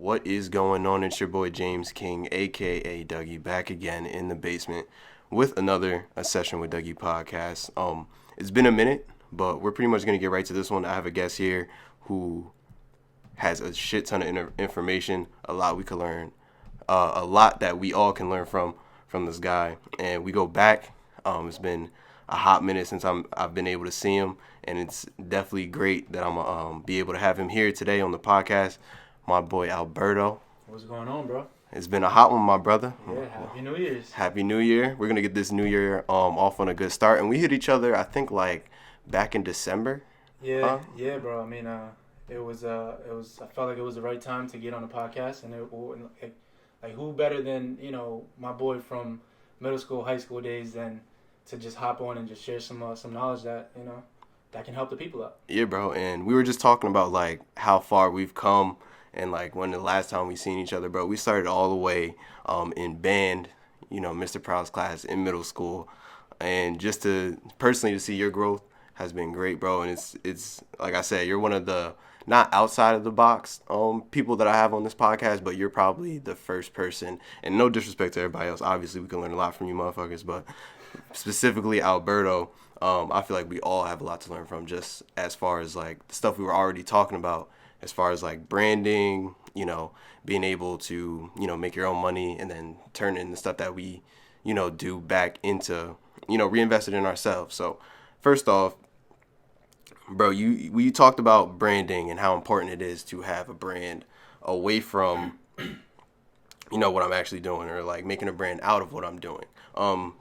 What is going on? It's your boy James King, aka Dougie, back again in the basement with another session with Dougie podcast. It's been a minute, but we're pretty much gonna get right to this one. I have a guest here who has a shit ton of information, a lot we could learn, a lot that we all can learn from this guy. And we go back. It's been a hot minute since I've been able to see him, and it's definitely great that I'm gonna be able to have him here today on the podcast. My boy Alberto. What's going on, bro? It's been a hot one, my brother. Yeah, Happy New Year's. Happy New Year. We're gonna get this new year off on a good start, and we hit each other, I think, like back in December. Yeah, bro. I mean, it was. I felt like it was the right time to get on the podcast, and like who better than my boy from middle school, high school days than to just hop on and just share some knowledge that that can help the people out. Yeah, bro. And we were just talking about like how far we've come. And like when the last time we seen each other, bro, we started all the way in band, Mr. Proud's class in middle school, and just to personally to see your growth has been great, bro. And it's like I said, you're one of the not outside of the box people that I have on this podcast, but you're probably the first person. And no disrespect to everybody else, obviously we can learn a lot from you motherfuckers, but specifically Alberto, I feel like we all have a lot to learn from, just as far as like the stuff we were already talking about. As far as like branding, being able to, make your own money and then turn in the stuff that we, do back into, reinvest it in ourselves. So first off, bro, we talked about branding and how important it is to have a brand away from, what I'm actually doing, or like making a brand out of what I'm doing.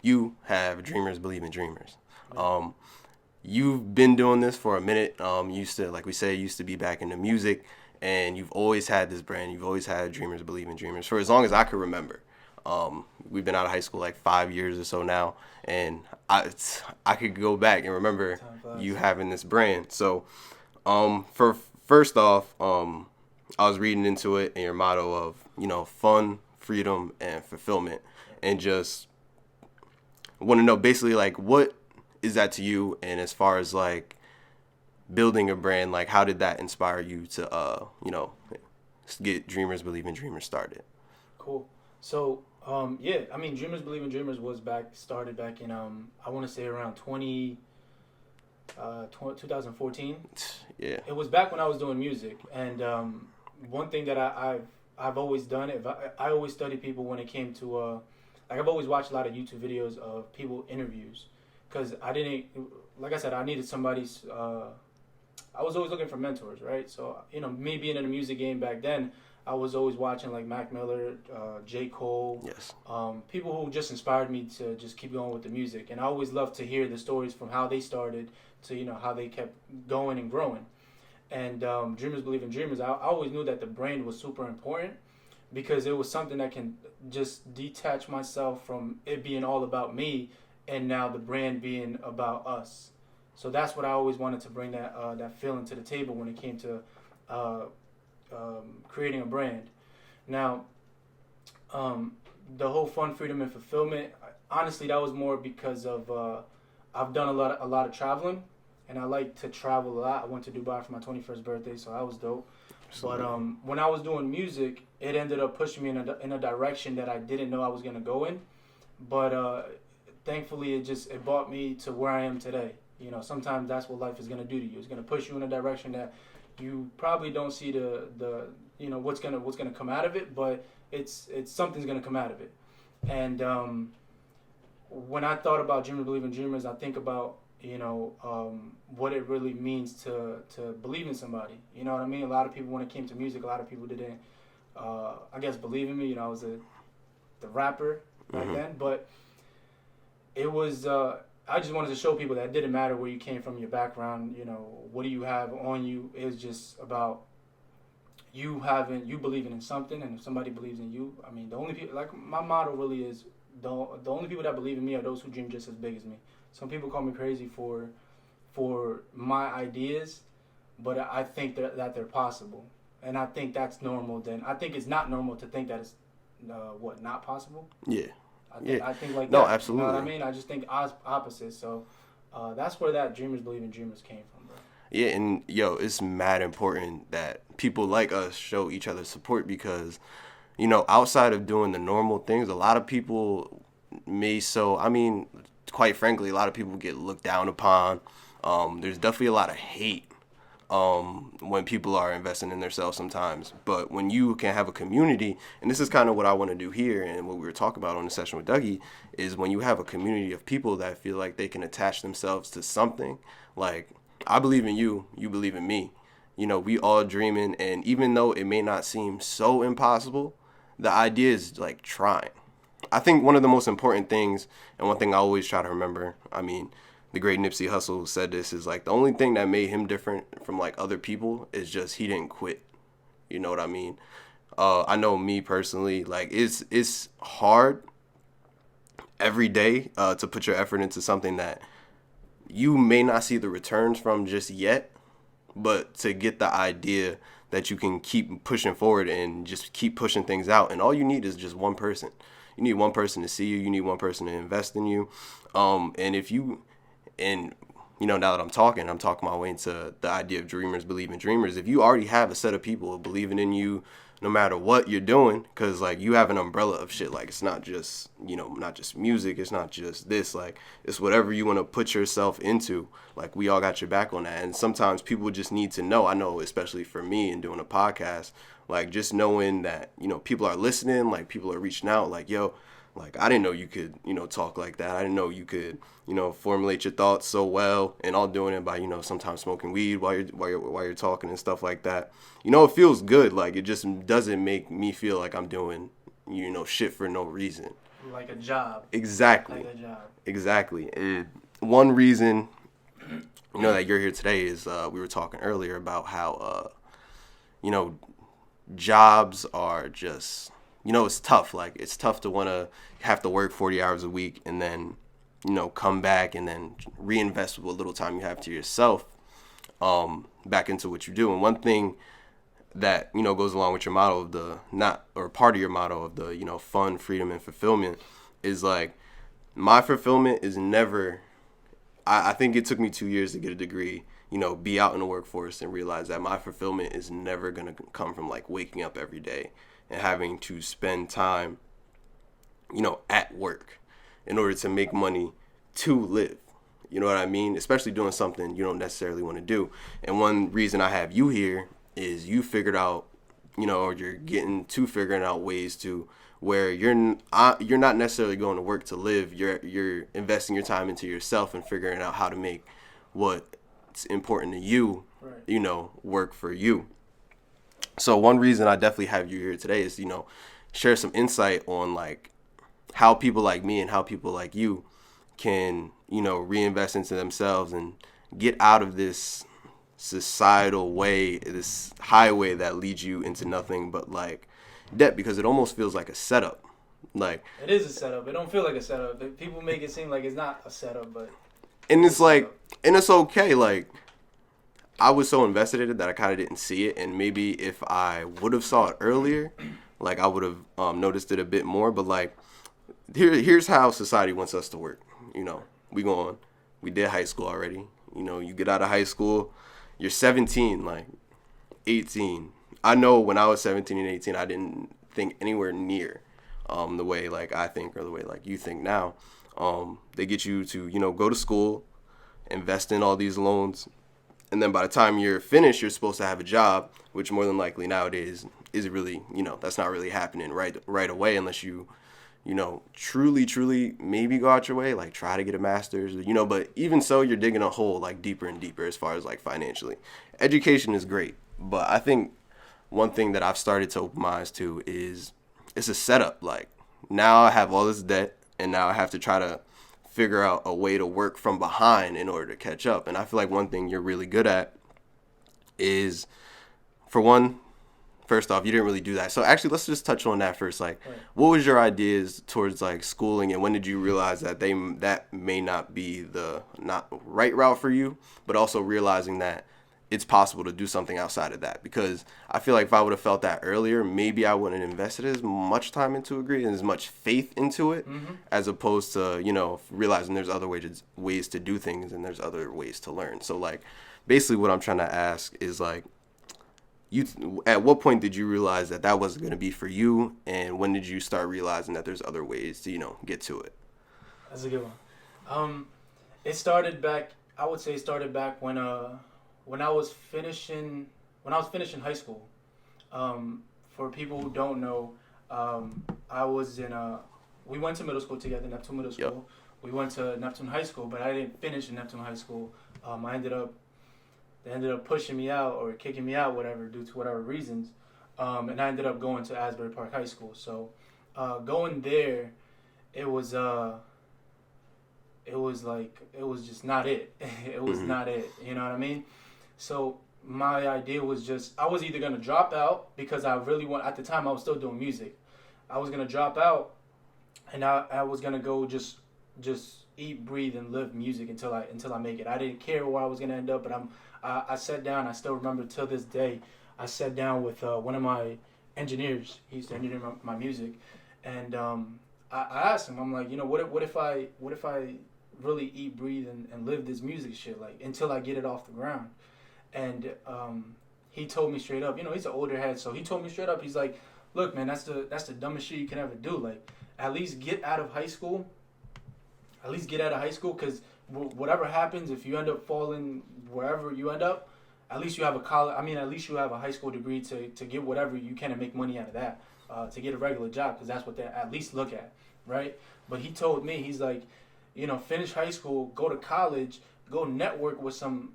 You have Dreamers Believe in Dreamers. You've been doing this for a minute. Used to be back into music, and you've always had this brand. You've always had Dreamers Believe in Dreamers for as long as I can remember. We've been out of high school like 5 years or so now, and I could go back and remember you having this brand. So, for first off, I was reading into it and your motto of fun, freedom, and fulfillment, and just want to know basically like what is that to you, and as far as like building a brand, like how did that inspire you to get Dreamers Believe in Dreamers started? Cool. So I mean, Dreamers Believe in Dreamers started back in I want to say around 2014. Yeah. It was back when I was doing music, and one thing that I've always done, I always study people when it came to like I've always watched a lot of YouTube videos of people interviews. Because I needed somebody's, I was always looking for mentors, right? So, me being in the music game back then, I was always watching like Mac Miller, J. Cole, yes, people who just inspired me to just keep going with the music. And I always loved to hear the stories from how they started to, how they kept going and growing. And Dreamers Believe in Dreamers, I always knew that the brand was super important because it was something that can just detach myself from it being all about me, and now the brand being about us. So that's what I always wanted to bring that feeling to the table when it came to creating a brand. Now, the whole fun, freedom, and fulfillment, honestly, that was more because of I've done a lot of traveling, and I like to travel a lot. I went to Dubai for my 21st birthday, so that was dope. Absolutely. But when I was doing music, it ended up pushing me in a direction that I didn't know I was going to go in. But thankfully, it brought me to where I am today. Sometimes that's what life is going to do to you. It's going to push you in a direction that you probably don't see the what's going to come out of it, but it's something's going to come out of it. And when I thought about Dreamers Believe in Dreamers, I think about what it really means to believe in somebody. You know what I mean? A lot of people, when it came to music, a lot of people didn't I guess believe in me. I was the rapper back then, but it was I just wanted to show people that it didn't matter where you came from, your background, what do you have on you. It was just about you believing in something, and if somebody believes in you, I mean, the only people, like my motto really is the only people that believe in me are those who dream just as big as me. Some people call me crazy for my ideas, but I think that they're possible, and I think that's normal. Then I think it's not normal to think that it's not possible. Yeah. I think like no, that. Absolutely. You know what I mean? I just think opposite. So that's where that Dreamers Believe in Dreamers came from, bro. Yeah, and yo, it's mad important that people like us show each other support because, outside of doing the normal things, a lot of people I mean, quite frankly, a lot of people get looked down upon. There's definitely a lot of hate when people are investing in themselves sometimes. But when you can have a community, and this is kind of what I want to do here and what we were talking about on the session with Dougie, is when you have a community of people that feel like they can attach themselves to something. Like, I believe in you, you believe in me. We all dreaming, and even though it may not seem so impossible, the idea is like trying. I think one of the most important things, and one thing I always try to remember, I mean, the great Nipsey Hussle said this, is like the only thing that made him different from like other people is just he didn't quit. You know what I mean? I know me personally, like it's hard every day to put your effort into something that you may not see the returns from just yet, but to get the idea that you can keep pushing forward and just keep pushing things out. And all you need is just one person. You need one person to see you. You need one person to invest in you. And now that I'm talking my way into the idea of dreamers believe in dreamers. If you already have a set of people believing in you, no matter what you're doing, because like you have an umbrella of shit. Like it's not just not just music. It's not just this. Like it's whatever you want to put yourself into. Like we all got your back on that. And sometimes people just need to know. I know, especially for me in doing a podcast, like just knowing that people are listening. Like people are reaching out. Like yo. Like, I didn't know you could, talk like that. I didn't know you could, formulate your thoughts so well, and all doing it by, sometimes smoking weed while you're talking and stuff like that. It feels good. Like, it just doesn't make me feel like I'm doing, shit for no reason. Like a job. Exactly. Like a job. Exactly. And one reason, that you're here today is we were talking earlier about how, jobs are just... it's tough. Like, it's tough to want to have to work 40 hours a week and then, come back and then reinvest what little time you have to yourself back into what you do. And one thing that, goes along with your motto of part of your motto of the, fun, freedom, and fulfillment is like, my fulfillment is never, I think it took me 2 years to get a degree, be out in the workforce and realize that my fulfillment is never going to come from like waking up every day and having to spend time, at work in order to make money to live. You know what I mean? Especially doing something you don't necessarily want to do. And one reason I have you here is you figured out, or you're getting to figuring out ways to where you're not necessarily going to work to live. You're investing your time into yourself and figuring out how to make what's important to you, right, work for you. So one reason I definitely have you here today is, share some insight on like how people like me and how people like you can, reinvest into themselves and get out of this societal way, this highway that leads you into nothing but like debt, because it almost feels like a setup. Like it is a setup. It don't feel like a setup. People make it seem like it's not a setup, but and it's like, and it's okay. Like I was so invested in it that I kind of didn't see it, and maybe if I would have saw it earlier, like I would have noticed it a bit more. But like, here's how society wants us to work. We did high school already. You get out of high school, you're 17, like 18. I know when I was 17 and 18, I didn't think anywhere near the way like I think or the way like you think now. They get you to go to school, invest in all these loans. And then by the time you're finished, you're supposed to have a job, which more than likely nowadays is really, that's not really happening right away unless you, truly maybe go out your way, like try to get a master's, but even so, you're digging a hole like deeper and deeper as far as like financially. Education is great, but I think one thing that I've started to open my eyes to is it's a setup. Like now I have all this debt and now I have to try to figure out a way to work from behind in order to catch up. And I feel like one thing you're really good at is, for one, first off, you didn't really do that. So actually, let's just touch on that first. Like, what was your ideas towards like schooling, and when did you realize that that may not be the not right route for you, but also realizing that it's possible to do something outside of that? Because I feel like if I would have felt that earlier, maybe I wouldn't have invested as much time into a degree and as much faith into it, as opposed to, realizing there's other ways to do things and there's other ways to learn. So like basically what I'm trying to ask is like, you at what point did you realize that that wasn't going to be for you, and when did you start realizing that there's other ways to get to it? That's a good one. It started back. I would say it started back when I was finishing high school. For people who don't know, I was in we went to middle school together, Neptune Middle School. Yep. We went to Neptune High School, but I didn't finish in Neptune High School. They ended up pushing me out or kicking me out, whatever, due to whatever reasons. And I ended up going to Asbury Park High School. So going there, it was just not it. It was not it. You know what I mean? So my idea was just, I was either going to drop out because I really at the time I was still doing music. I was going to drop out and I was going to go just eat, breathe, and live music until I make it. I didn't care where I was going to end up, but I sat down. I still remember till this day, I sat down with one of my engineers. He used to engineer my music. And I asked him, I'm like, what if I really eat, breathe, and live this music shit, like, until I get it off the ground? And he told me straight up, he's an older head, so he told me straight up, he's like, look, man, that's the dumbest shit you can ever do. Like, at least get out of high school. Because whatever happens, if you end up falling wherever you end up, at least you have at least you have a high school degree to get whatever you can and make money out of that, to get a regular job, because that's what they at least look at, right? But he told me, he's like, finish high school, go to college, go network with some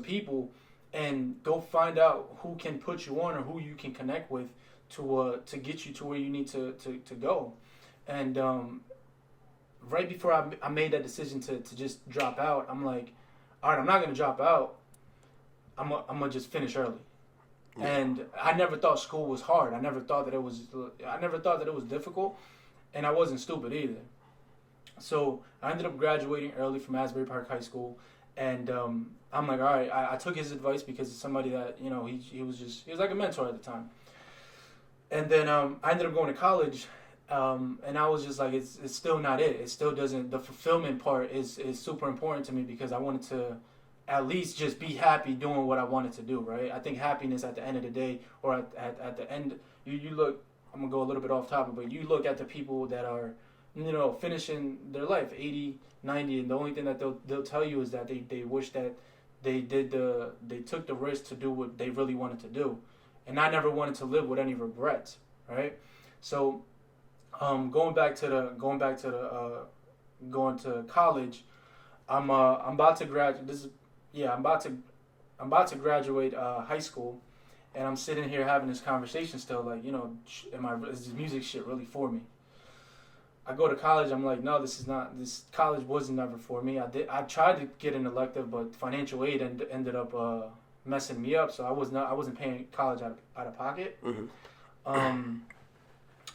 people, and go find out who can put you on or who you can connect with to get you to where you need to go. And right before I made that decision to just drop out, I'm like, all right, I'm not going to drop out. I'm going to just finish early. Yeah. And I never thought school was hard. I never thought that it was difficult, and I wasn't stupid either. So I ended up graduating early from Asbury Park High School, and I'm like, all right, I took his advice because it's somebody that, he was like a mentor at the time. And then I ended up going to college, and I was just like, it's still not it. It still doesn't, the fulfillment part is super important to me, because I wanted to at least just be happy doing what I wanted to do, right? I think happiness at the end of the day, or at the end, you look, I'm going to go a little bit off topic, but you look at the people that are, finishing their life, 80, 90, and the only thing that they'll tell you is that they wish that they took the risk to do what they really wanted to do. And I never wanted to live with any regrets, right? So, going to college, I'm about to graduate. I'm about to graduate high school, and I'm sitting here having this conversation still, like, is this music shit really for me? I go to college, I'm like, no, this college wasn't never for me. I tried to get an elective, but financial aid ended up messing me up, so I wasn't paying college out of pocket. Mm-hmm.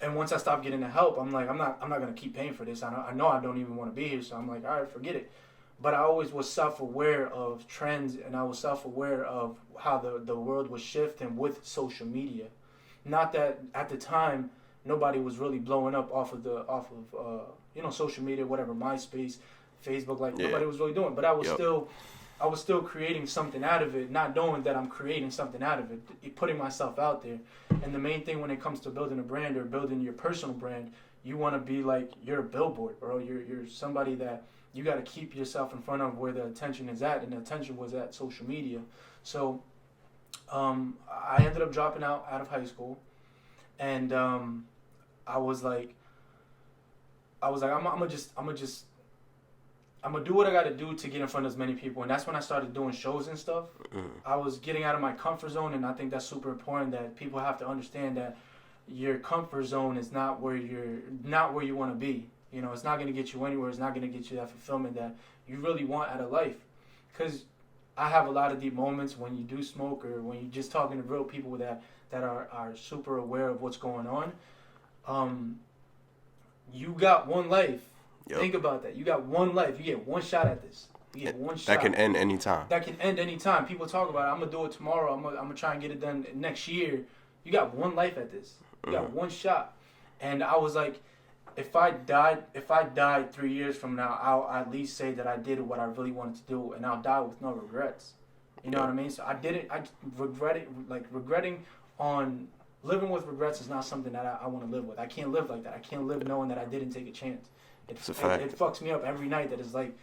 And once I stopped getting the help, I'm like, I'm not gonna keep paying for this. I know I don't even want to be here, so I'm like, all right, forget it. But I always was self-aware of trends, and I was self-aware of how the world was shifting with social media. Not that at the time nobody was really blowing up off of social media, whatever, MySpace, Facebook, like, yeah. Nobody was really doing it. But I was still creating something out of it, not knowing that I'm creating something out of it, putting myself out there. And the main thing when it comes to building a brand or building your personal brand, you want to be like, you're a billboard, bro. You're somebody that you got to keep yourself in front of where the attention is at, and the attention was at social media. So I ended up dropping out of high school, and I was like, I'm gonna do what I got to do to get in front of as many people. And that's when I started doing shows and stuff. Mm. I was getting out of my comfort zone, and I think that's super important, that people have to understand that your comfort zone is not where you want to be. It's not going to get you anywhere. It's not going to get you that fulfillment that you really want out of life. Because I have a lot of deep moments when you do smoke, or when you're just talking to real people that are super aware of what's going on. You got one life. Yep. Think about that. You got one life. You get one shot at this. You get one shot. That can end anytime. People talk about it. I'm going to do it tomorrow. I'm going to try and get it done next year. You got one life at this. You got one shot. And I was like, if I died 3 years from now, I'll at least say that I did what I really wanted to do, and I'll die with no regrets. You know what I mean? So I regretting on living with regrets is not something that I want to live with. I can't live like that. I can't live knowing that I didn't take a chance. It's a fact. It fucks me up every night. That is like,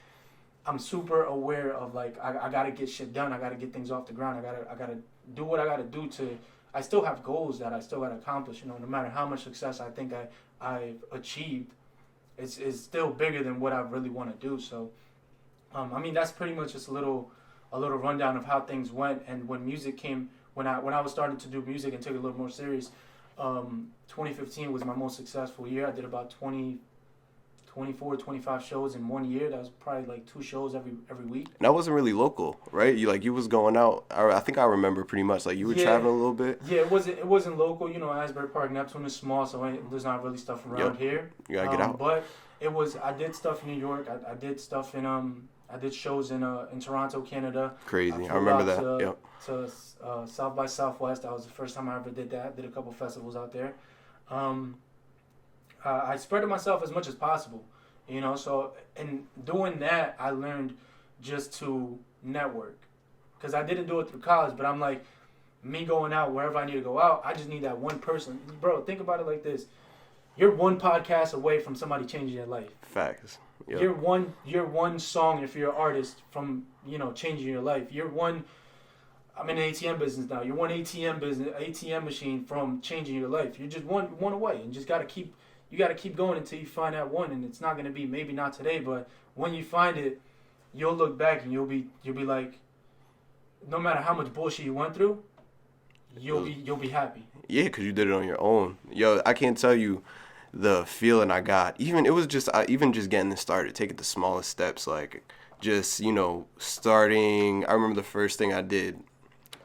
I'm super aware of like I gotta get shit done. I gotta get things off the ground. I gotta do what I gotta do to. I still have goals that I still gotta accomplish. You know, no matter how much success I think I've achieved, it's still bigger than what I really want to do. So, I mean, that's pretty much just a little rundown of how things went. And when music came, when I was starting to do music and took it a little more serious, 2015 was my most successful year. I did about 24, 25 shows in 1 year. That was probably like 2 shows every week. And that wasn't really local, right? You was going out. I think I remember pretty much. Like you were traveling a little bit. Yeah, it wasn't local. You know, Asbury Park, Neptune is small, so there's not really stuff around here. You gotta get out. But I did stuff in New York. I did stuff in I did shows in Toronto, Canada. Crazy. I remember that. To South by Southwest. That was the first time I ever did that. Did a couple festivals out there. I spread myself as much as possible, you know. So in doing that, I learned just to network, because I didn't do it through college. But I'm like, me going out wherever I need to go out, I just need that one person, bro. Think about it like this: you're one podcast away from somebody changing your life. Facts. Yep. You're one song, if you're an artist, from changing your life. You're one. I'm in the ATM business now. You're one ATM machine from changing your life. You're just one away, and just gotta keep. You got to keep going until you find that one, and it's not going to be, maybe not today, but when you find it, you'll look back and you'll be like, no matter how much bullshit you went through, you'll be happy. Yeah, because you did it on your own. Yo, I can't tell you the feeling I got. Even just getting this started, taking the smallest steps, like just starting. I remember the first thing I did.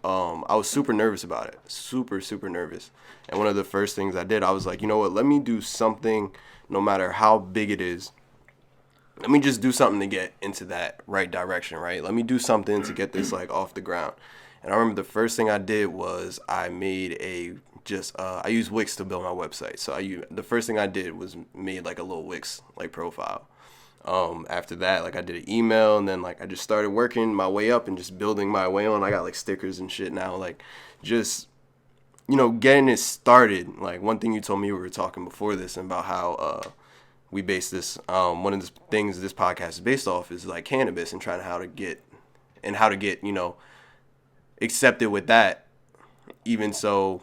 I was super nervous about it. Super, super nervous. And one of the first things I did, I was like, you know what? Let me do something, no matter how big it is. Let me just do something to get into that right direction, right? Let me do something to get this like off the ground. And I remember the first thing I did was I made I used Wix to build my website. So the first thing I did was made like a little Wix like profile. After that, like I did an email, and then like I just started working my way up and just building my way on. I got like stickers and shit now, like just, getting it started. Like one thing you told me, we were talking before this about how, we base this, one of the things this podcast is based off is like cannabis and trying how to get, accepted with that. Even so,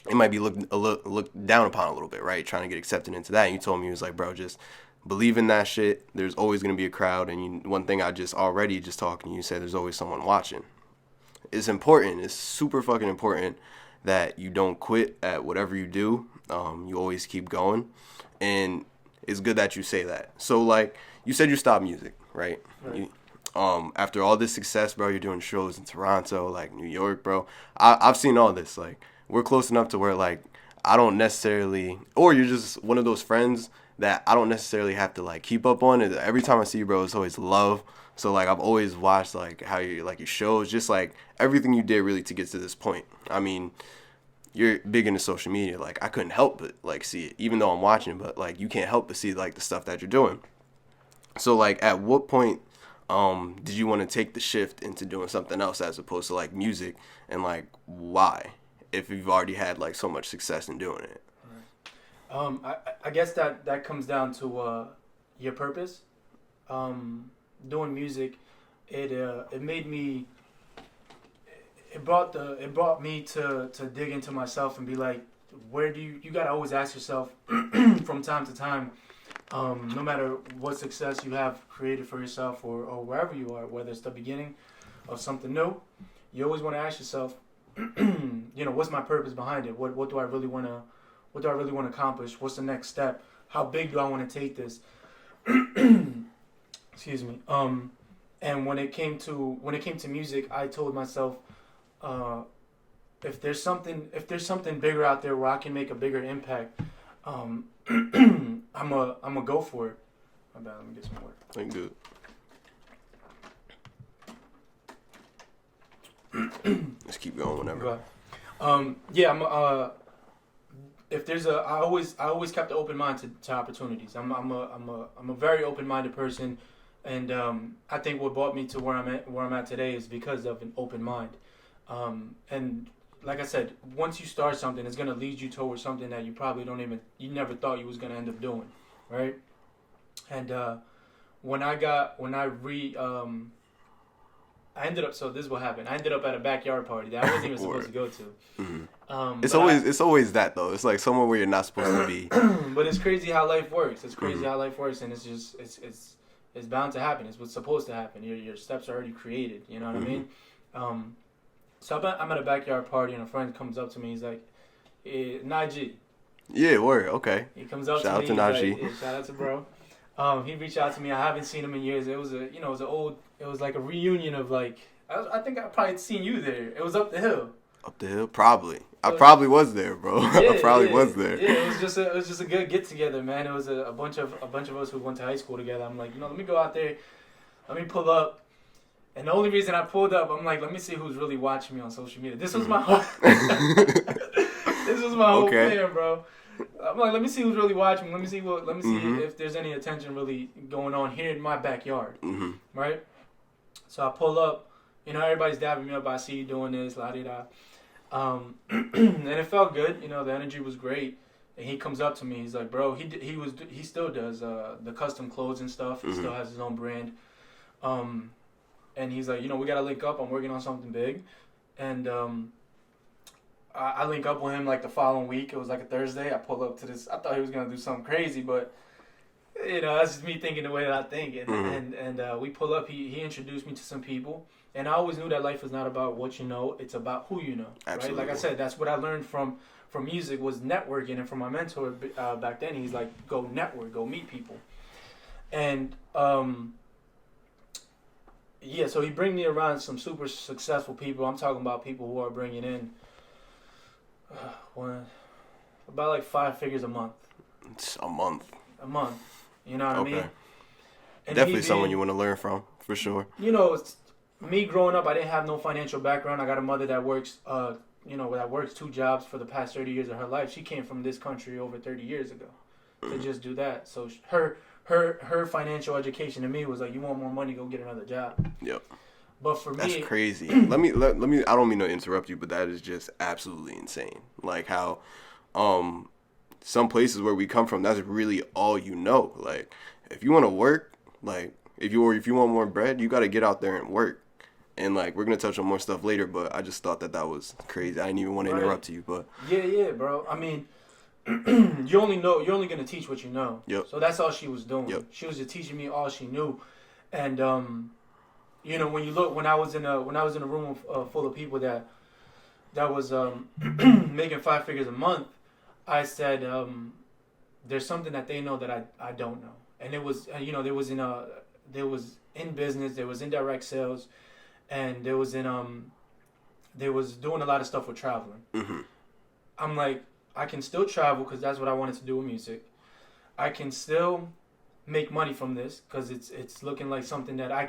it might be looked down upon a little bit, right? Trying to get accepted into that. And you told me, it was like, bro, just believe in that shit. There's always going to be a crowd. And one thing I just talking, you said there's always someone watching. It's important. It's super fucking important that you don't quit at whatever you do. You always keep going. And it's good that you say that. So, like, you said you stopped music, right? Right. After all this success, bro, you're doing shows in Toronto, like New York, bro. I've seen all this. Like, we're close enough to where, like, I don't necessarily, or you're just one of those friends that I don't necessarily have to like keep up on. Every time I see you, bro, it's always love. So like I've always watched like how you like your shows, just like everything you did really to get to this point. I mean, you're big into social media. Like I couldn't help but like see it, even though I'm watching. But like you can't help but see like the stuff that you're doing. So like at what point did you want to take the shift into doing something else as opposed to like music, and like why, if you've already had like so much success in doing it? I guess that comes down to your purpose. Doing music, it made me. It brought me to dig into myself and be like, where do you gotta always ask yourself from time to time, no matter what success you have created for yourself or wherever you are, whether it's the beginning of something new, you always want to ask yourself, what's my purpose behind it? What do I really want to accomplish? What's the next step? How big do I want to take this? Excuse me. And when it came to music, I told myself, if there's something bigger out there where I can make a bigger impact, I'm a go for it. My bad. Let me get some water. Thank good. Let's keep going whenever. If there's I always kept an open mind to opportunities. I'm a very open-minded person. And I think what brought me to where I'm at today is because of an open mind. And like I said, once you start something, it's gonna lead you towards something that you never thought you was gonna end up doing, right? And I ended up. So this is what happened. I ended up at a backyard party that I wasn't even supposed to go to. Mm-hmm. It's always that though. It's like somewhere where you're not supposed to be. But it's crazy how life works. It's crazy how life works, and it's bound to happen. It's what's supposed to happen. Your steps are already created. You know what I mean? So I'm at a backyard party, and a friend comes up to me. He's like, Najee. Yeah, word. Okay. He comes up shout to me. Shout out to Najee. Like, shout out to bro. He reached out to me. I haven't seen him in years. It was like a reunion of like, I think I probably seen you there. It was up the hill. Up the hill? Probably. I probably was there, bro. Yeah, I probably was there. Yeah, it was just a good get together, man. It was a bunch of us who went to high school together. I'm like, let me go out there, let me pull up. And the only reason I pulled up, I'm like, let me see who's really watching me on social media. This was my whole plan, bro. I'm like, let me see who's really watching. Let me see if there's any attention really going on here in my backyard, right? So I pull up, everybody's dabbing me up. I see you doing this, la di da, and it felt good. The energy was great. And he comes up to me. He's like, bro, he still does the custom clothes and stuff. He still has his own brand. And he's like, we gotta link up. I'm working on something big, and I link up with him like the following week. It was like a Thursday. I pull up to this. I thought he was gonna do something crazy, but that's just me thinking the way that I think. And we pull up. He introduced me to some people, and I always knew that life is not about what you know. It's about who you know. Absolutely. Right? Like I said, that's what I learned from music was networking, and from my mentor back then. He's like, go network, go meet people, and yeah. So he bring me around some super successful people. I'm talking about people who are bringing in. About like 5 figures a month. It's a month. You know what I mean? And definitely someone you want to learn from, for sure. Me growing up, I didn't have no financial background. I got a mother that works, that works 2 jobs for the past 30 years of her life. She came from this country over 30 years ago to just do that. So her financial education to me was like, you want more money, go get another job. Yep. But for that's me, that's crazy. let me. I don't mean to interrupt you, but that is just absolutely insane. Like how, some places where we come from, that's really all you know. Like, if you want to work, like if you want more bread, you got to get out there and work. And like we're gonna touch on more stuff later, but I just thought that was crazy. I didn't even want to interrupt you, but yeah, bro. I mean, you're only gonna teach what you know. Yep. So that's all she was doing. Yep. She was just teaching me all she knew, and when you look, when I was in a room full of people that was making 5 figures a month, I said, there's something that they know that I don't know, and it was there was in business, there was in direct sales, and there was doing a lot of stuff with traveling. I'm like, I can still travel because that's what I wanted to do with music. I can still make money from this because it's looking like something that I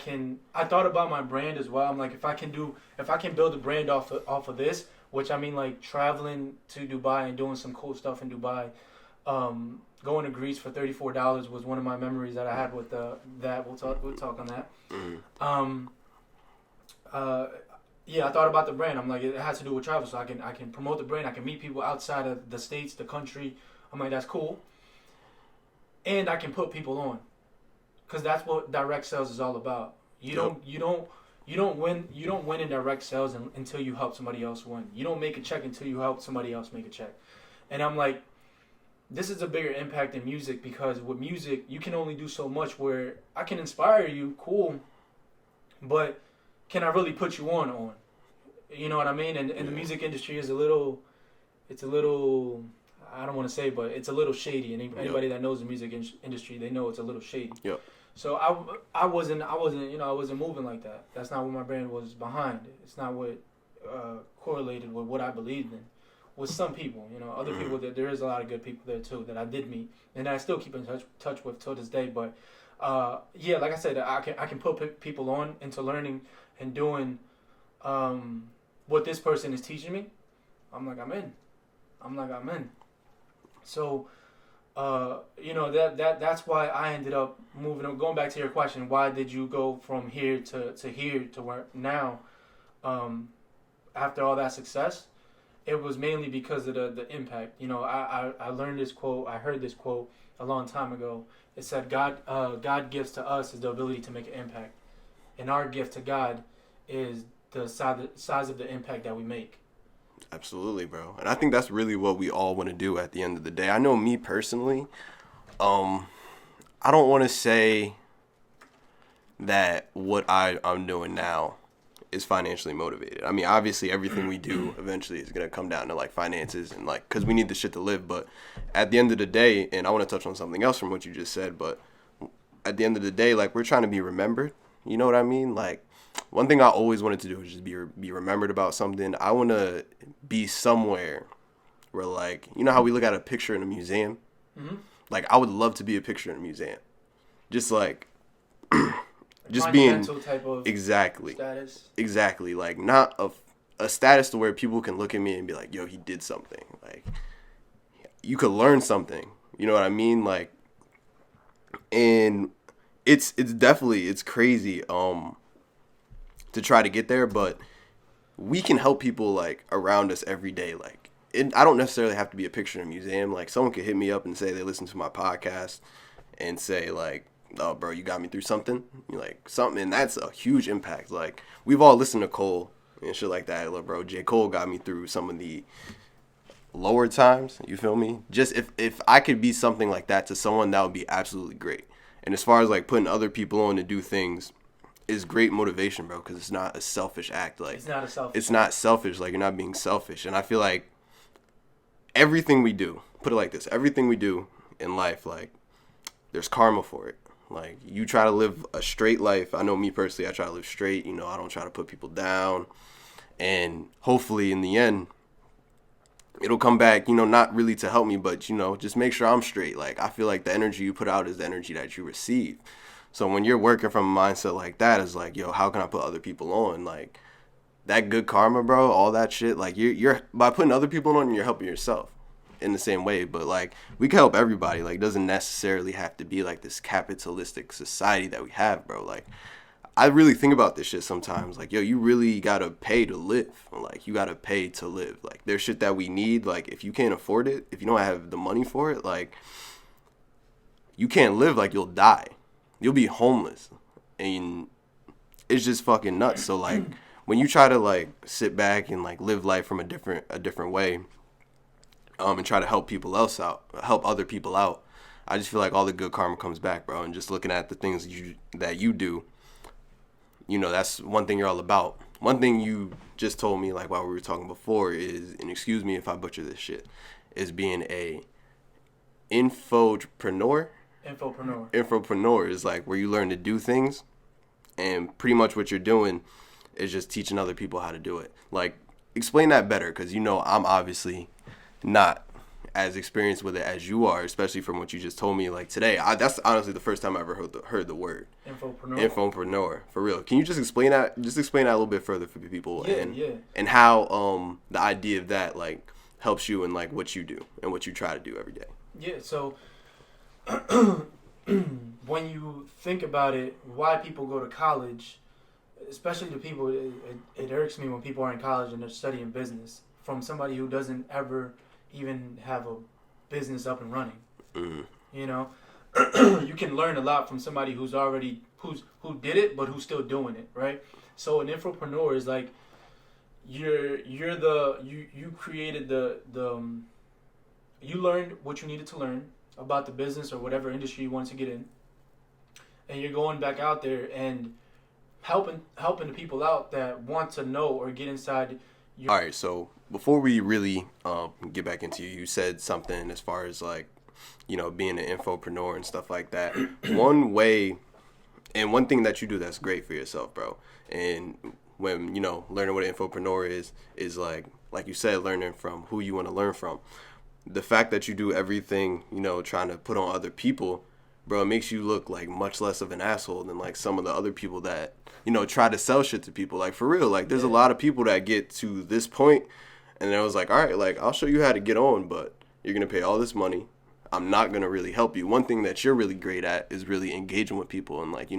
thought about my brand as well. I'm like, if I can build a brand off of this, which I mean like traveling to Dubai and doing some cool stuff in Dubai, going to Greece for $34 was one of my memories that I had with that. We'll talk on that. Yeah, I thought about the brand. I'm like, it has to do with travel, so I can promote the brand. I can meet people outside of the states, the country. I'm like, that's cool. And I can put people on, because that's what direct sales is all about. You don't win in direct sales until you help somebody else win. You don't make a check until you help somebody else make a check. And I'm like, this is a bigger impact in music, because with music you can only do so much. Where I can inspire you, cool, but can I really put you on? You know what I mean? And the music industry is a little, I don't want to say, but it's a little shady. And anybody that knows the music industry, they know it's a little shady. Yep. So I wasn't moving like that. That's not what my brand was behind. It's not what correlated with what I believed in. With some people, other people, that there is a lot of good people there too that I did meet, and I still keep in touch with till this day. But yeah, like I said, I can put people on into learning and doing what this person is teaching me. I'm in. So that's why I ended up moving on. Going back to your question, why did you go from here to here to where now? After all that success, it was mainly because of the impact. I learned this quote. I heard this quote a long time ago. It said, God gives to us is the ability to make an impact, and our gift to God is the size of the impact that we make. Absolutely, bro. And I think that's really what we all want to do at the end of the day. I know me personally, I don't want to say that what I'm doing now is financially motivated. I mean, obviously everything we do eventually is going to come down to like finances and like, cause we need the shit to live. But at the end of the day, and I want to touch on something else from what you just said, but at the end of the day, like we're trying to be remembered. You know what I mean? Like one thing I always wanted to do is just be remembered about something. I want to be somewhere where like, you know how we look at a picture in a museum? Mm-hmm. Like I would love to be a picture in a museum. Just like, just being type of exactly status. Exactly, like not a status to where people can look at me and be like, yo, he did something. Like you could learn something, you know what I mean? Like, and it's definitely, it's crazy to try to get there, but we can help people like around us every day. Like I don't necessarily have to be a picture in a museum. Like someone could hit me up and say they listen to my podcast and say like, oh, bro, you got me through something. You're like something, and that's a huge impact. Like we've all listened to Cole and shit like that. Like, bro, J. Cole got me through some of the lower times. You feel me? Just if I could be something like that to someone, that would be absolutely great. And as far as like putting other people on to do things, is great motivation, bro. Because it's not a selfish act. Like it's not a selfish. It's not selfish. Like you're not being selfish. And I feel like everything we do, put it like this, everything we do in life, like there's karma for it. Like, you try to live a straight life. I know me personally, I try to live straight. You know, I don't try to put people down. And hopefully, in the end, it'll come back, you know, not really to help me, but, you know, just make sure I'm straight. Like, I feel like the energy you put out is the energy that you receive. So when you're working from a mindset like that, it's like, yo, how can I put other people on? Like, that good karma, bro, all that shit. Like, you're by putting other people on, you're helping yourself in the same way. But like we can help everybody. Like it doesn't necessarily have to be like this capitalistic society that we have, bro. Like I really think about this shit sometimes. Like, yo, you really gotta pay to live. Like you gotta pay to live. Like there's shit that we need. Like if you can't afford it, if you don't have the money for it, like you can't live. Like you'll die. You'll be homeless. And it's just fucking nuts. So like when you try to like sit back and like live life from a different way, and try to help help other people out, I just feel like all the good karma comes back, bro. And just looking at the things that you do, you know, that's one thing you're all about. One thing you just told me, like while we were talking before, is, and excuse me if I butcher this shit, is being a infopreneur. Infopreneur is like where you learn to do things, and pretty much what you're doing is just teaching other people how to do it. Like, explain that better, because you know I'm obviously not as experienced with it as you are, especially from what you just told me like today. That's honestly the first time I ever heard the word infopreneur, for real. Can you just explain that a little bit further for people? And how the idea of that like helps you in like what you do and what you try to do every day? Yeah, so when you think about it, why people go to college, especially the people, it irks me when people are in college and they're studying business from somebody who doesn't ever even have a business up and running. Mm-hmm. You know, you can learn a lot from somebody who did it but who's still doing it, right? So an infopreneur is like you created you learned what you needed to learn about the business or whatever industry you wanted to get in, and you're going back out there and helping the people out that want to know or get inside. All right, so before we really get back into you said something as far as like, you know, being an infopreneur and stuff like that. One way and one thing that you do that's great for yourself, bro. And when, you know, learning what an infopreneur is like you said, learning from who you want to learn from. The fact that you do everything, you know, trying to put on other people, bro, it makes you look like much less of an asshole than like some of the other people that, you know, try to sell shit to people. Like for real, like there's a lot of people that get to this point and I was like, all right, like I'll show you how to get on, but you're going to pay all this money. I'm not going to really help you. One thing that you're really great at is really engaging with people and, like,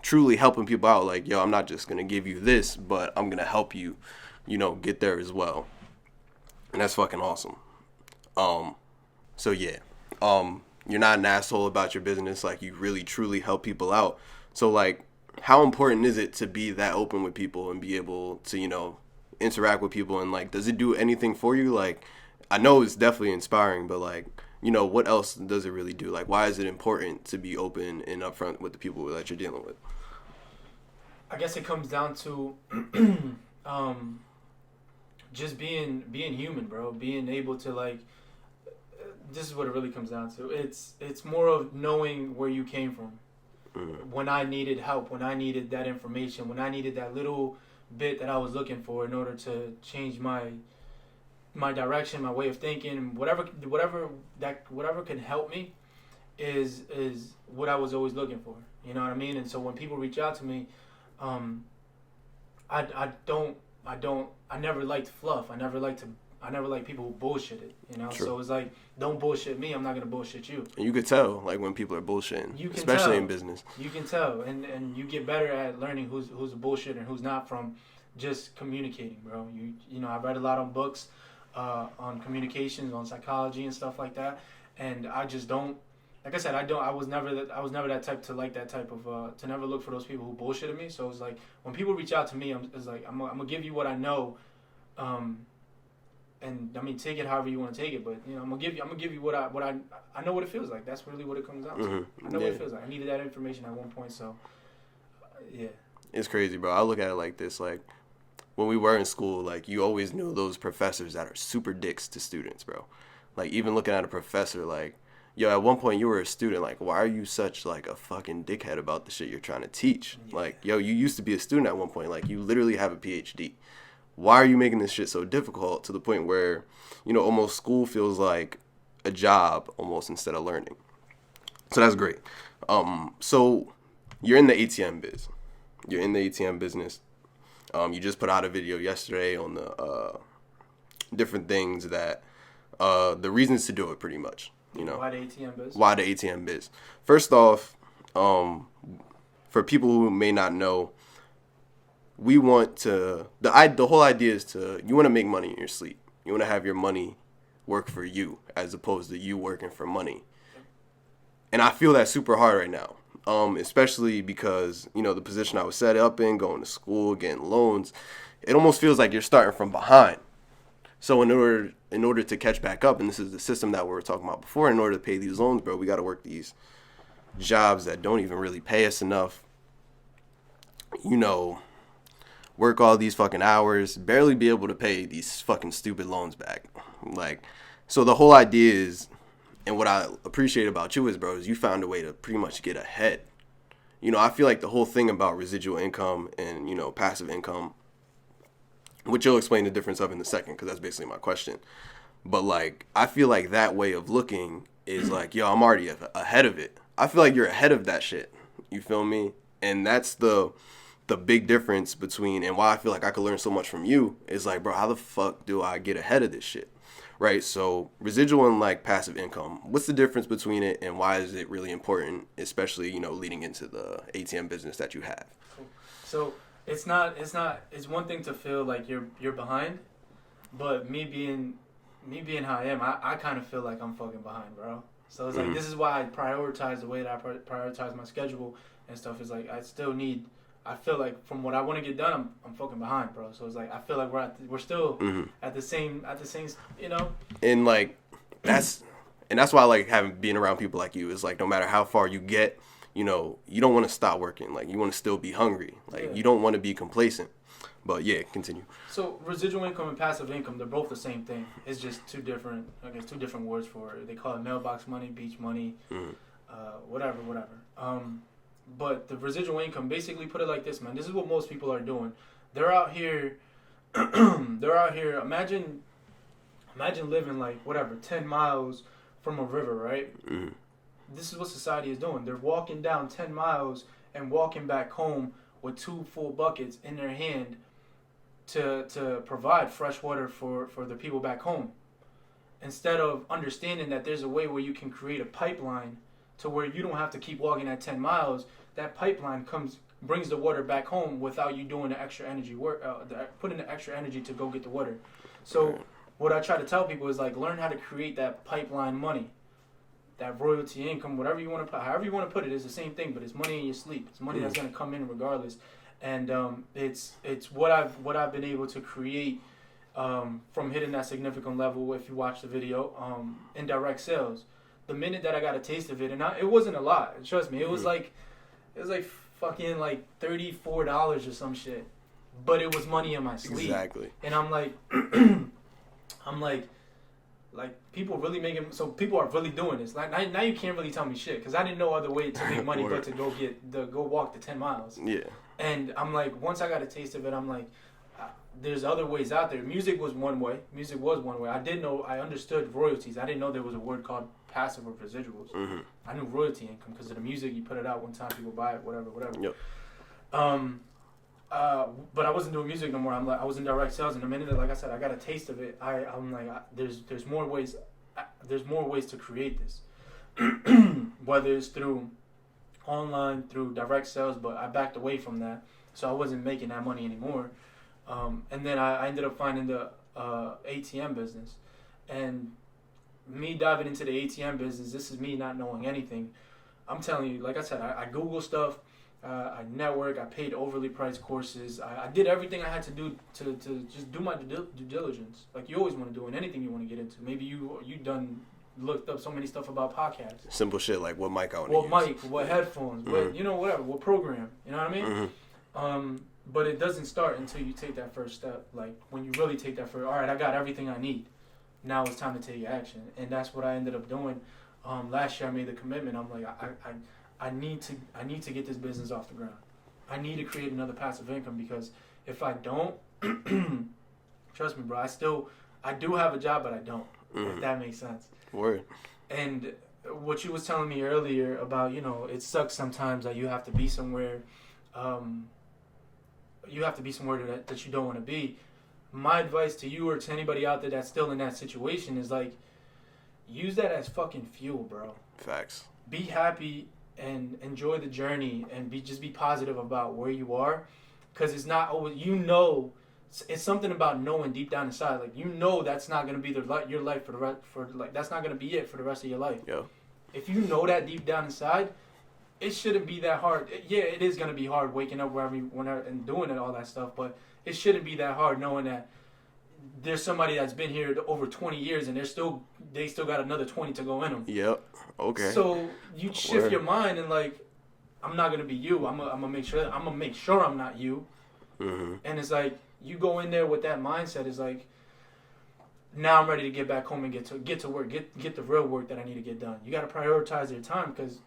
truly helping people out. Like, yo, I'm not just going to give you this, but I'm going to help you, get there as well. And that's fucking awesome. So yeah, you're not an asshole about your business. Like, you really truly help people out. So, like, how important is it to be that open with people and be able to, interact with people? And, like, does it do anything for you? Like, I know it's definitely inspiring, but, like, what else does it really do? Like, why is it important to be open and upfront with the people that you're dealing with? I guess it comes down to just being human, bro. Being able to, like, this is what it really comes down to. It's more of knowing where you came from. Mm-hmm. When I needed help, when I needed that information, when I needed that little bit that I was looking for in order to change my direction, my way of thinking, whatever can help me is what I was always looking for. You know what I mean? And so when people reach out to me, I never liked fluff. I never liked people who bullshitted, True. So it's like, don't bullshit me, I'm not gonna bullshit you. And you could tell, like, when people are bullshitting, especially in business. You can tell, and you get better at learning who's a bullshitter and who's not from just communicating, bro. I've read a lot on books, on communications, on psychology and stuff like that, and I just don't. Like I said, I was never that type to like that type of to never look for those people who bullshitted me. So it's like when people reach out to me, I'm gonna give you what I know, and I mean, take it however you want to take it. But I'm gonna give you what I know what it feels like. That's really what it comes down to. Mm-hmm. I know what it feels like. I needed that information at one point, so yeah. It's crazy, bro. I look at it like this, like, when we were in school, like, you always knew those professors that are super dicks to students, bro. Like, even looking at a professor, like, yo, at one point you were a student, like, why are you such, like, a fucking dickhead about the shit you're trying to teach? Yeah. Like, yo, you used to be a student at one point. Like, you literally have a PhD. Why are you making this shit so difficult to the point where, almost school feels like a job almost instead of learning? So that's great. So you're in the ATM biz. You're in the ATM business. You just put out a video yesterday on the different things that, the reasons to do it, pretty much. Why the ATM biz? Why the ATM biz? First off, for people who may not know, we want to, the whole idea is you want to make money in your sleep. You want to have your money work for you as opposed to you working for money. And I feel that super hard right now, especially because, the position I was set up in, going to school, getting loans, it almost feels like you're starting from behind. So in order to catch back up, and this is the system that we were talking about before, in order to pay these loans, bro, we got to work these jobs that don't even really pay us enough. Work all these fucking hours, barely be able to pay these fucking stupid loans back. Like, so the whole idea is, and what I appreciate about you is, bro, is you found a way to pretty much get ahead. I feel like the whole thing about residual income and, passive income, which you'll explain the difference of in a second, because that's basically my question. But, like, I feel like that way of looking is like, yo, I'm already ahead of it. I feel like you're ahead of that shit. You feel me? And that's the big difference between, and why I feel like I could learn so much from you is like, bro, how the fuck do I get ahead of this shit? Right? So residual and, like, passive income, what's the difference between it, and why is it really important, especially, leading into the ATM business that you have? So it's one thing to feel like you're behind, but me being how I am, I kind of feel like I'm fucking behind, bro. So it's like, this is why I prioritize the way that I prioritize my schedule and stuff. Is like, I feel like from what I want to get done, I'm fucking behind, bro. So it's like, I feel like we're still at the same, And, like, that's why I like being around people like you. Is like, no matter how far you get, you don't want to stop working. Like, you want to still be hungry. Like, you don't want to be complacent. But yeah, continue. So residual income and passive income, they're both the same thing. It's just two different words for it. They call it mailbox money, beach money, whatever. But the residual income, basically, put it like this, man. This is what most people are doing. They're out here. Imagine living, like, 10 miles from a river, right? Mm. This is what society is doing. They're walking down 10 miles and walking back home with 2 full buckets in their hand to provide fresh water for the people back home. instead of understanding that there's a way where you can create a pipeline to where you don't have to keep walking at 10 miles, that pipeline brings the water back home without you doing the extra energy work, putting the extra energy to go get the water. So what I try to tell people is like, learn how to create that pipeline money, that royalty income, whatever you want to put, however you want to put it, is the same thing, but it's money in your sleep. It's money that's going to come in regardless. And it's what I've been able to create from hitting that significant level. If you watch the video, in direct sales, the minute that I got a taste of it, and it wasn't a lot. Trust me, it was like fucking like $34 or some shit, but it was money in my sleep. Exactly. And I'm like, people really making, so people are really doing this. Like now you can't really tell me shit because I didn't know other way to make money but to go walk the 10 miles. Yeah. And I'm like, once I got a taste of it, I'm like, there's other ways out there. Music was one way. I understood royalties. I didn't know there was a word called passive or residuals. Mm-hmm. I knew royalty income because of the music. You put it out one time, people buy it, whatever. Yep. But I wasn't doing music no more. I was in direct sales, and the minute that, like I said, I got a taste of it, I'm like, there's more ways. There's more ways to create this, whether it's through online, through direct sales. But I backed away from that, so I wasn't making that money anymore. And then I ended up finding the ATM business, and me diving into the ATM business. This is me not knowing anything. I'm telling you, like I said, I Google stuff. I network. I paid overly priced courses. I did everything I had to do to just do my due diligence, like you always want to do in anything you want to get into. Maybe you looked up so many stuff about podcasts. Simple shit like what mic I want to use. What mic, what headphones, whatever, what program. You know what I mean? Mm-hmm. But it doesn't start until you take that first step. Like when you really take that first. All right, I got everything I need. Now it's time to take action, and that's what I ended up doing. Last year I made the commitment. I'm like, I need to get this business off the ground. I need to create another passive income because if I don't, trust me, bro, I do have a job, but I don't. If that makes sense. Word. And what you was telling me earlier about, it sucks sometimes that you have to be somewhere. That you don't want to be. My advice to you or to anybody out there that's still in that situation is like, use that as fucking fuel, bro. Facts. Be happy and enjoy the journey and just be positive about where you are, because it's not always, it's something about knowing deep down inside, like that's not going to be your life that's not going to be it for the rest of your life. Yeah. If you know that deep down inside, it shouldn't be that hard. Yeah, it is going to be hard waking up whenever and doing all that stuff, but it shouldn't be that hard knowing that there's somebody that's been here over 20 years and they still got another 20 to go in them. Yep. Okay. So you shift your mind and like, I'm not gonna be you. I'm gonna make sure I'm not you. Mm-hmm. And it's like you go in there with that mindset. Is like, now I'm ready to get back home and get to work. Get the real work that I need to get done. You got to prioritize your time because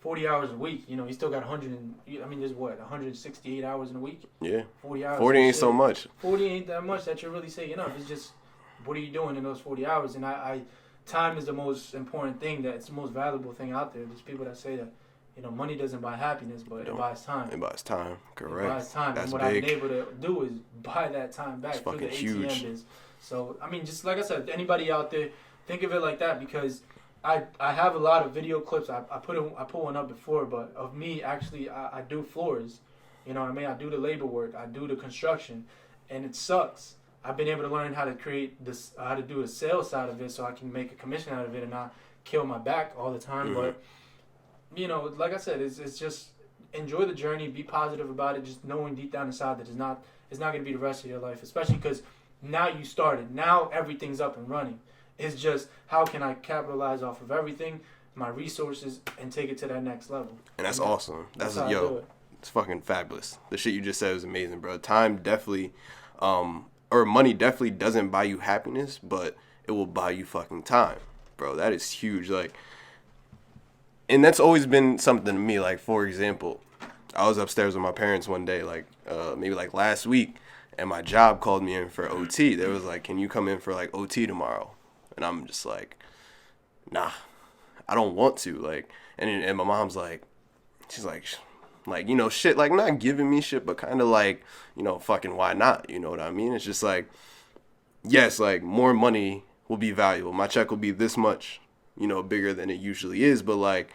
40 hours a week. You still got 168 hours in a week. Yeah. 40 hours. 40 ain't so much. 40 ain't that much that you're really saying up. It's just, what are you doing in those 40 hours? And time is the most important thing. It's the most valuable thing out there. There's people that say that, money doesn't buy happiness, but it buys time. It buys time. Correct. It buys time. That's and what big. I've been able to do is buy that time back through the ATM biz. So, just like I said, anybody out there, think of it like that, because I have a lot of video clips. I put one up before, but of me actually, I do floors. I do the labor work. I do the construction, and it sucks. I've been able to learn how to how to do the sales side of it, so I can make a commission out of it and not kill my back all the time. Mm-hmm. But like I said, it's just enjoy the journey, be positive about it, just knowing deep down inside that it's not going to be the rest of your life, especially because now you started. Now everything's up and running. It's just, how can I capitalize off of everything, my resources, and take it to that next level? And that's awesome. That's it's fucking fabulous. The shit you just said was amazing, bro. Time definitely, or money definitely doesn't buy you happiness, but it will buy you fucking time, bro. That is huge. Like, and that's always been something to me. Like, for example, I was upstairs with my parents one day, maybe last week, and my job called me in for OT. They was like, can you come in for OT tomorrow? And I'm just like, nah, I don't want to. And my mom's like, she's like, shit, not giving me shit, but kind of fucking why not? You know what I mean? It's just yes, more money will be valuable. My check will be this much, you know, bigger than it usually is. But like,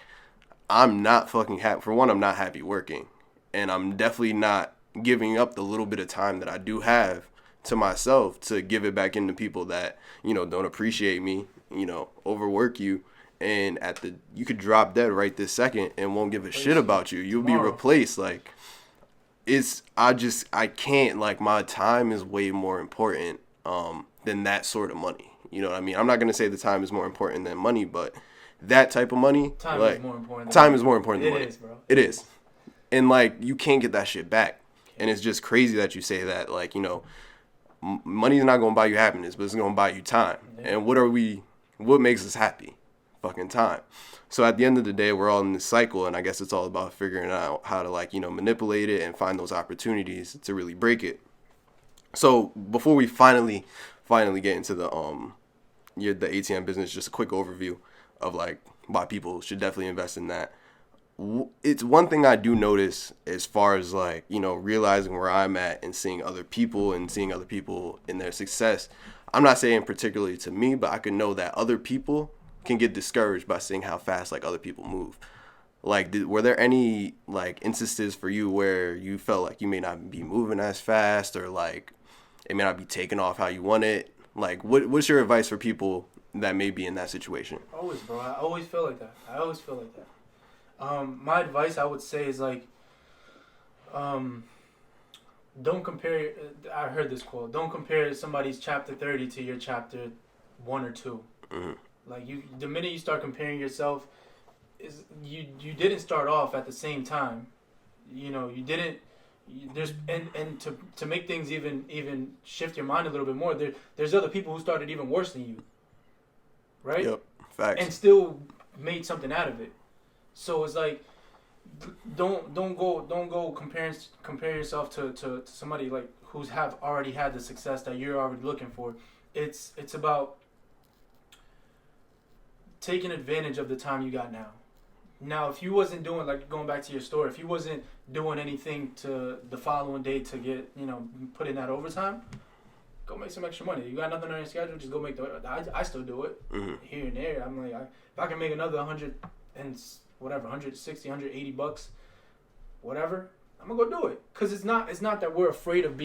I'm not fucking happy. For one, I'm not happy working. And I'm definitely not giving up the little bit of time that I do have to myself to give it back into people that, you know, don't appreciate me, you know, overwork you. And you could drop dead right this second and won't give a shit about you. You'll be replaced. Like, I can't, like, my time is way more important than that sort of money. You know what I mean? I'm not going to say the time is more important than money, but that type of money, time like, is more important than money. It is, bro. It is. And, like, you can't get that shit back. And it's just crazy that you say that. Like, you know, money is not going to buy you happiness, but it's going to buy you time. Yeah. And what makes us happy? Fucking time. So at the end of the day, we're all in this cycle, and I guess it's all about figuring out how to, like, you know, manipulate it and find those opportunities to really break it. So before we finally get into the ATM business, just a quick overview of, like, why people should definitely invest in that. It's one thing I do notice as far as, like, you know, realizing where I'm at and seeing other people in their success. I'm not saying particularly to me, but I can know that other people can get discouraged by seeing how fast, like, other people move. Like, were there any, like, instances for you where you felt like you may not be moving as fast, or, like, it may not be taking off how you want it? Like, what's your advice for people that may be in that situation? Always, bro. I always feel like that. My advice, I would say, is, like, don't compare. I heard this quote. Don't compare somebody's chapter 30 to your chapter 1 or 2. Mm-hmm. Like, the minute you start comparing yourself, you didn't start off at the same time. You know, you didn't. And to make things even shift your mind a little bit more, there's other people who started even worse than you, right? Yep, facts. And still made something out of it. So it's like, don't go compare yourself to somebody, like, who's already had the success that you're already looking for. It's about taking advantage of the time you got now. Now, if you wasn't doing, like, going back to your story, if you wasn't doing anything to the following day to get, you know, put in that overtime, go make some extra money. You got nothing on your schedule, just go make I still do it here and there. I'm like, if I can make another 160, 180 bucks, whatever, I'm gonna go do it. Cause it's not that we're afraid of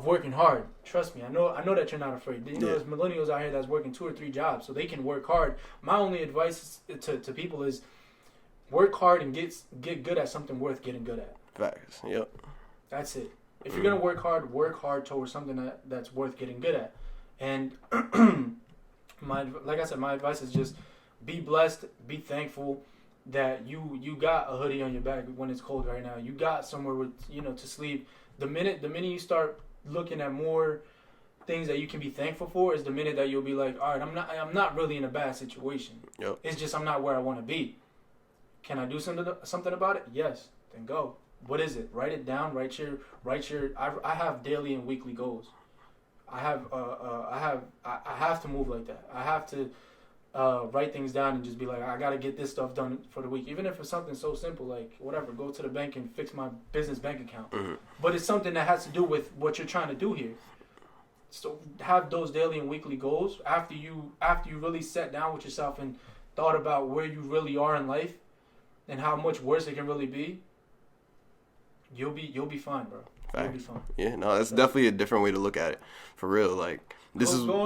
working hard. Trust me, I know that you're not afraid. You know, there's millennials out here that's working 2 or 3 jobs, so they can work hard. My only advice to people is work hard and get good at something worth getting good at. Facts. Yep. That's it. If you're gonna work hard towards something that's worth getting good at. And like I said, my advice is just be blessed, be thankful that you got a hoodie on your back when it's cold right now. You got somewhere to sleep. The minute you start looking at more things that you can be thankful for is the minute that you'll be like, all right, I'm not really in a bad situation. Yep. It's just I'm not where I want to be. Can I do something about it? Yes. Then go. What is it? Write it down. Write your. I have daily and weekly goals. I have to move like that. I have to write things down and just be like, I gotta get this stuff done for the week. Even if it's something so simple like whatever, go to the bank and fix my business bank account. Mm-hmm. But it's something that has to do with what you're trying to do here. So have those daily and weekly goals. After you really sat down with yourself and thought about where you really are in life and how much worse it can really be, you'll be fine, bro. Fact. You'll be fine. Yeah, no, that's definitely a different way to look at it. For real, like this is go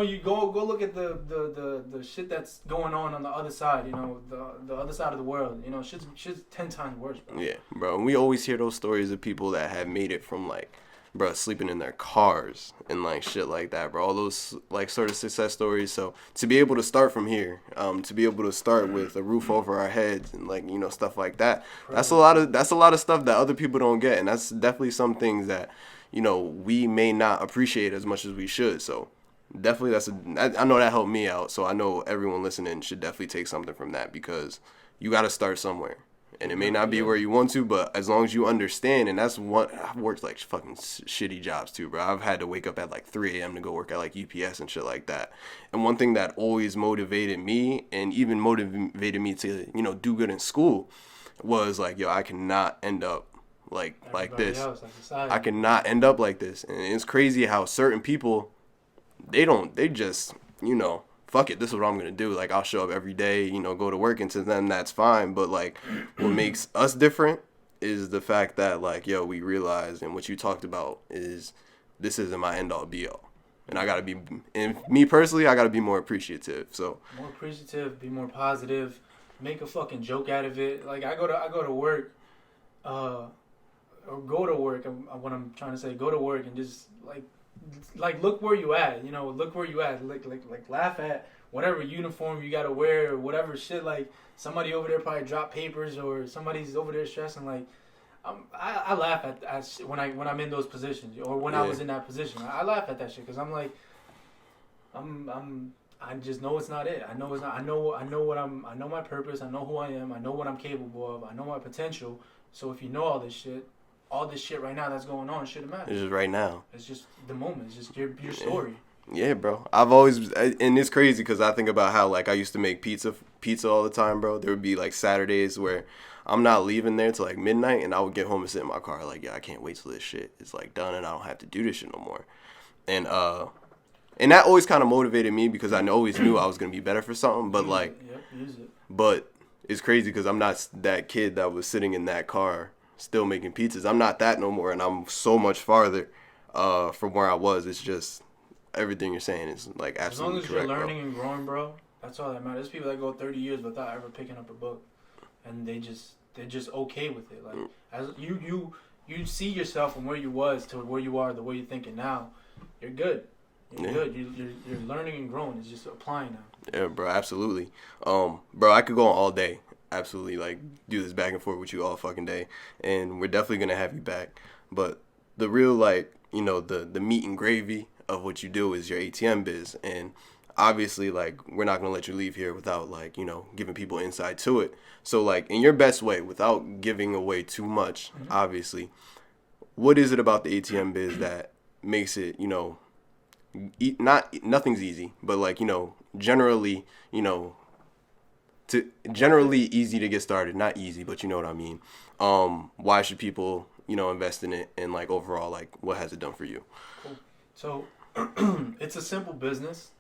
look at the shit that's going on the other side. You know, the other side of the world. You know, shit's 10 times worse, bro. Yeah, bro. And we always hear those stories of people that have made it from, like, bro, sleeping in their cars and, like, shit like that, bro. All those, like, sort of success stories. So to be able to start from here, to be able to start with a roof over our heads and, like, you know, stuff like that. That's a lot of stuff that other people don't get, and that's definitely some things that, you know, we may not appreciate as much as we should. So definitely I know that helped me out. So I know everyone listening should definitely take something from that, because you got to start somewhere. And it may not be where you want to, but as long as you understand, and that's what I've worked, like, fucking shitty jobs too, bro. I've had to wake up at like 3 a.m. to go work at, like, UPS and shit like that. And one thing that always motivated me, and even motivated me to, you know, do good in school, was like, yo, I cannot end up like this. I cannot end up like this. And it's crazy how certain people, they just, you know, fuck it, this is what I'm gonna do. Like, I'll show up every day, go to work, and to them that's fine. But like, what makes us different is the fact that like, yo, we realize, and what you talked about is this isn't my end all be all. And I gotta be, and me personally, I gotta be more appreciative. So more appreciative, be more positive, make a fucking joke out of it. Like I go to work, or go to work. What I'm trying to say, go to work and just like look where you at. Look where you at. Like laugh at whatever uniform you gotta wear or whatever shit. Like somebody over there probably dropped papers or somebody's over there stressing. Like I laugh at when I'm in those positions or when I was in that position. I laugh at that shit because I'm like, I just know it's not it. I know it's not. I know my purpose. I know who I am. I know what I'm capable of. I know my potential. So if you know all this shit right now that's going on, it shouldn't matter. It's just right now. It's just the moment. It's just your story. Yeah, bro. I've always, and it's crazy because I think about how like I used to make pizza all the time, bro. There would be like Saturdays where I'm not leaving there till like midnight, and I would get home and sit in my car like, yeah, I can't wait till this shit is like done and I don't have to do this shit no more. And that always kind of motivated me because I always knew I was gonna be better for something. But like, use it. But it's crazy because I'm not that kid that was sitting in that car still making pizzas. I'm not that no more, and I'm so much farther from where I was. It's just everything you're saying is like absolutely correct. As long as you're learning and growing, bro, that's all that matters. There's people that go 30 years without ever picking up a book, and they're just okay with it. Like as you see yourself from where you was to where you are, the way you're thinking now, you're good. You're good. You're learning and growing. It's just applying now. Yeah, bro, absolutely. Bro, I could go on all day. Absolutely, like do this back and forth with you all fucking day, and we're definitely gonna have you back. But the real the meat and gravy of what you do is your ATM biz, and obviously like we're not gonna let you leave here without like giving people insight to it. So like in your best way, without giving away too much, obviously, what is it about the ATM biz that makes it nothing's easy, but like generally generally easy to get started. Not easy, but you know what I mean. Why should people invest in it, and like overall, like what has it done for you? Cool. So it's a simple business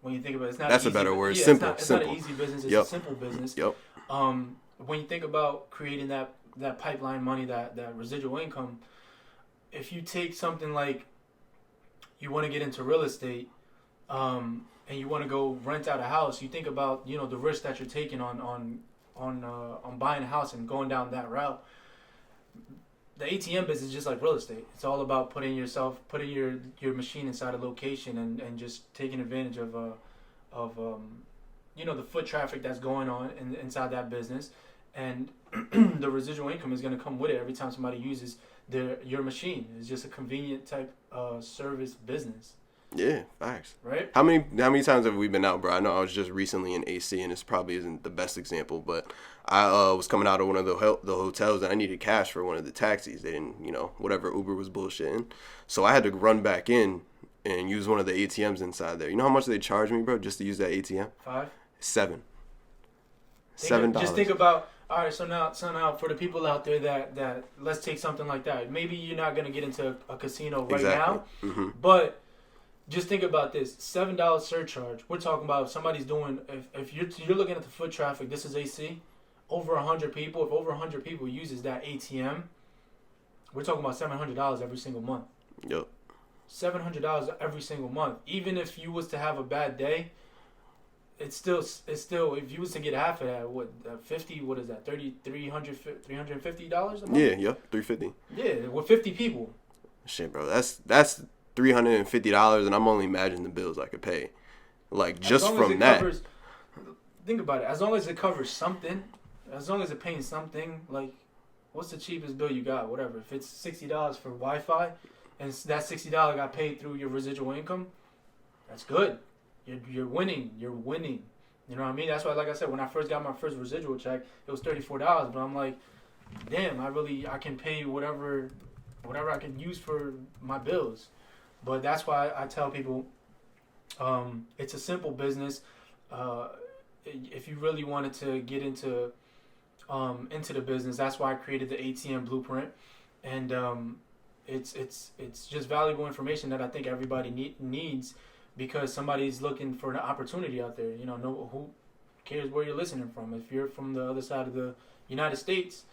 when you think about it. It's not That's easy, a better word. Yeah, Simple. It's simple. not an easy business. It's a simple business. Yep. When you think about creating that pipeline money, that residual income, if you take something like you want to get into real estate, and you want to go rent out a house, you think about the risk that you're taking on buying a house and going down that route. The ATM business is just like real estate. It's all about putting your machine inside a location and just taking advantage of the foot traffic that's going on inside that business, and the residual income is going to come with it every time somebody uses your machine. It's just a convenient type service business. Yeah, facts. Right? How many times have we been out, bro? I know I was just recently in AC, and this probably isn't the best example, but I was coming out of one of the hotels, and I needed cash for one of the taxis. They didn't, whatever, Uber was bullshitting. So I had to run back in and use one of the ATMs inside there. You know how much they charged me, bro, just to use that ATM? $7. $7. Just think about, all right, so now for the people out there that let's take something like that. Maybe you're not going to get into a casino right now, but just think about this: $7 surcharge. We're talking about if somebody's doing, if you're looking at the foot traffic, this is AC, over 100 people. If over 100 people uses that ATM, we're talking about $700 every single month. Yep. $700 every single month. Even if you was to have a bad day, it's still if you was to get half of that, what 50? What is that? $350 a month? Yeah, $350. Yeah, with 50 people. Shit, bro, that's $350, and I'm only imagining the bills I could pay, like just from that. Think about it. As long as it covers something, as long as it pays something, like what's the cheapest bill you got? Whatever. If it's $60 for Wi-Fi, and that $60 got paid through your residual income, that's good. You're winning. You're winning. You know what I mean? That's why, like I said, when I first got my first residual check, it was $34. But I'm like, damn, I can pay whatever I can use for my bills. But that's why I tell people, it's a simple business. If you really wanted to get into the business, that's why I created the ATM Blueprint, and it's just valuable information that I think everybody needs, because somebody's looking for an opportunity out there. No, who cares where you're listening from? If you're from the other side of the United States,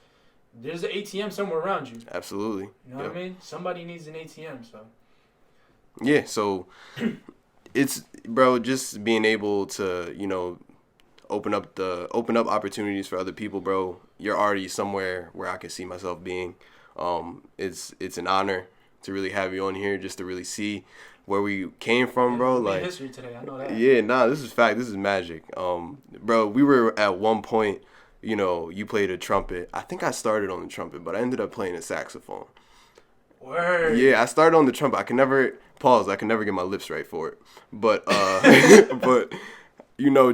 there's an ATM somewhere around you. Absolutely. You know what I mean? Somebody needs an ATM, so. Yeah, so it's, bro, just being able to, open up opportunities for other people, bro. You're already somewhere where I can see myself being. It's an honor to really have you on here, just to really see where we came from, bro. Like history today, I know that. Yeah, this is fact. This is magic. Bro, we were at one point, you played a trumpet. I think I started on the trumpet, but I ended up playing a saxophone. Word. Yeah, I started on the trumpet. I can never get my lips right for it. But but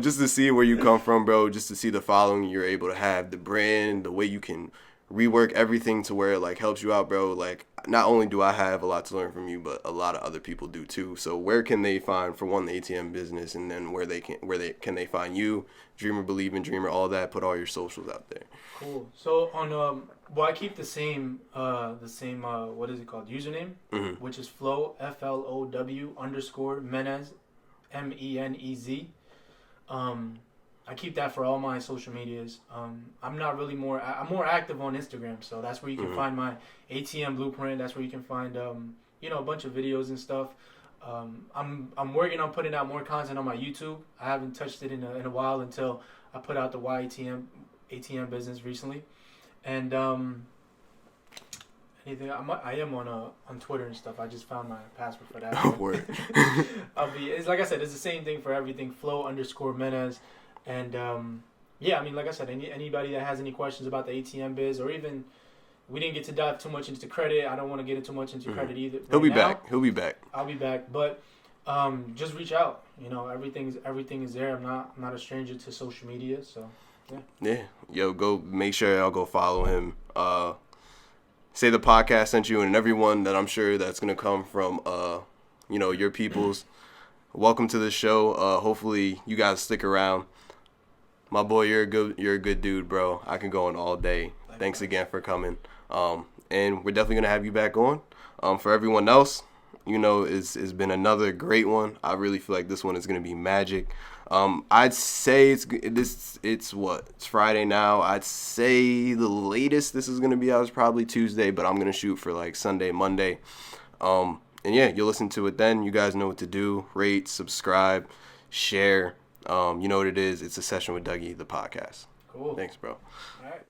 just to see where you come from, bro, just to see the following you're able to have, the brand, the way you can rework everything to where it like helps you out, bro. Like, not only do I have a lot to learn from you, but a lot of other people do too. So where can they find, for one, the ATM business, and then where can they find you, Dreamer, Believe in Dreamer, all that? Put all your socials out there. Cool. So on I keep the same what is it called, username, which is Flow, FLOW_Menez, MENEZ. I keep that for all my social medias. I'm more active on Instagram, so that's where you can find my ATM Blueprint. That's where you can find a bunch of videos and stuff. I'm working on putting out more content on my YouTube. I haven't touched it in a while until I put out the ATM business recently, and anything. I am on Twitter and stuff. I just found my password for that. Word. It's like I said, it's the same thing for everything. Flow_Menez. And like I said, anybody that has any questions about the ATM biz, or even, we didn't get to dive too much into credit. I don't want to get too much into credit either. He'll be back. I'll be back. But just reach out. Everything is there. I'm not a stranger to social media, so yeah. Yeah. Yo, go make sure y'all go follow him. Say the podcast sent you, and everyone that I'm sure that's gonna come from your peoples. Welcome to the show. Hopefully you guys stick around. My boy, you're a good dude, bro. I can go on all day. Thanks again for coming. And we're definitely gonna have you back on. For everyone else, it's been another great one. I really feel like this one is gonna be magic. I'd say it's Friday now. I'd say the latest this is gonna be out is probably Tuesday, but I'm gonna shoot for like Sunday, Monday. And yeah, you'll listen to it then. You guys know what to do. Rate, subscribe, share. You know what it is. It's A Session with Dougie, the podcast. Cool. Thanks, bro. All right.